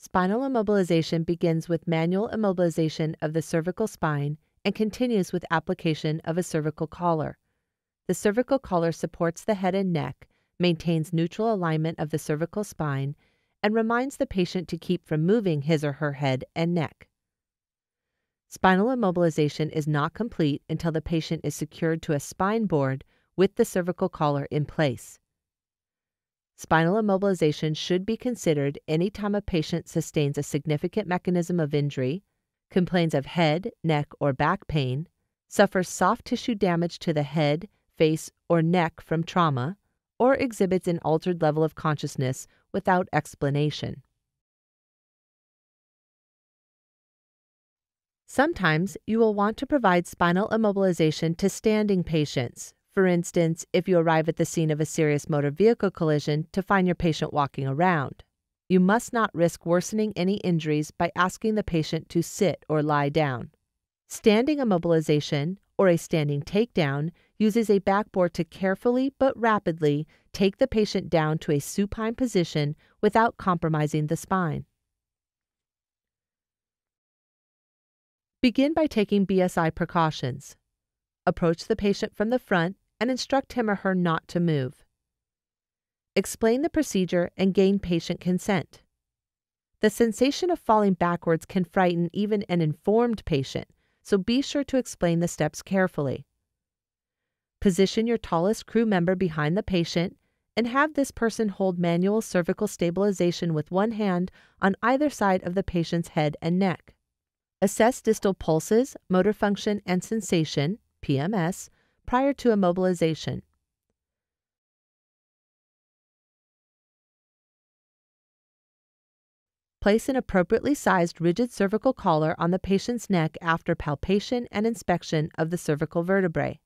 Spinal immobilization begins with manual immobilization of the cervical spine and continues with application of a cervical collar. The cervical collar supports the head and neck, maintains neutral alignment of the cervical spine, and reminds the patient to keep from moving his or her head and neck. Spinal immobilization is not complete until the patient is secured to a spine board with the cervical collar in place. Spinal immobilization should be considered anytime a patient sustains a significant mechanism of injury, complains of head, neck, or back pain, suffers soft tissue damage to the head, face, or neck from trauma, or exhibits an altered level of consciousness without explanation. Sometimes you will want to provide spinal immobilization to standing patients. For instance, if you arrive at the scene of a serious motor vehicle collision to find your patient walking around. You must not risk worsening any injuries by asking the patient to sit or lie down. Standing immobilization, or a standing takedown, uses a backboard to carefully but rapidly take the patient down to a supine position without compromising the spine. Begin by taking BSI precautions. Approach the patient from the front and instruct him or her not to move. Explain the procedure and gain patient consent. The sensation of falling backwards can frighten even an informed patient, so be sure to explain the steps carefully. Position your tallest crew member behind the patient and have this person hold manual cervical stabilization with one hand on either side of the patient's head and neck. Assess distal pulses, motor function, and sensation, PMS, prior to immobilization. Place an appropriately sized rigid cervical collar on the patient's neck after palpation and inspection of the cervical vertebrae.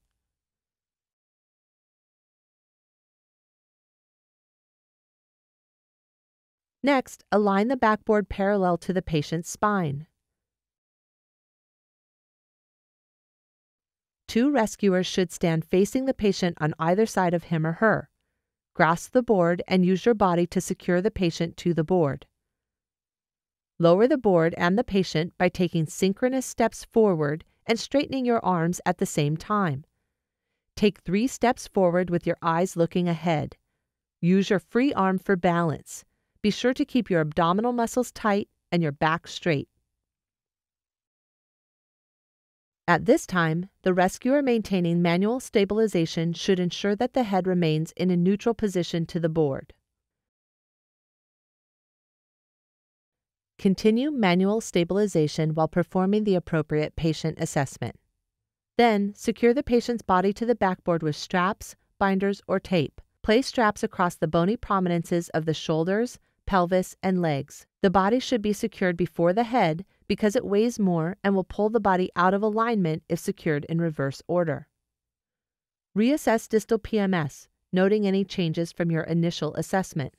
Next, align the backboard parallel to the patient's spine. Two rescuers should stand facing the patient on either side of him or her. Grasp the board and use your body to secure the patient to the board. Lower the board and the patient by taking synchronous steps forward and straightening your arms at the same time. Take 3 steps forward with your eyes looking ahead. Use your free arm for balance. Be sure to keep your abdominal muscles tight and your back straight. At this time, the rescuer maintaining manual stabilization should ensure that the head remains in a neutral position to the board. Continue manual stabilization while performing the appropriate patient assessment. Then, secure the patient's body to the backboard with straps, binders, or tape. Place straps across the bony prominences of the shoulders, pelvis, and legs. The body should be secured before the head because it weighs more and will pull the body out of alignment if secured in reverse order. Reassess distal PMS, noting any changes from your initial assessment.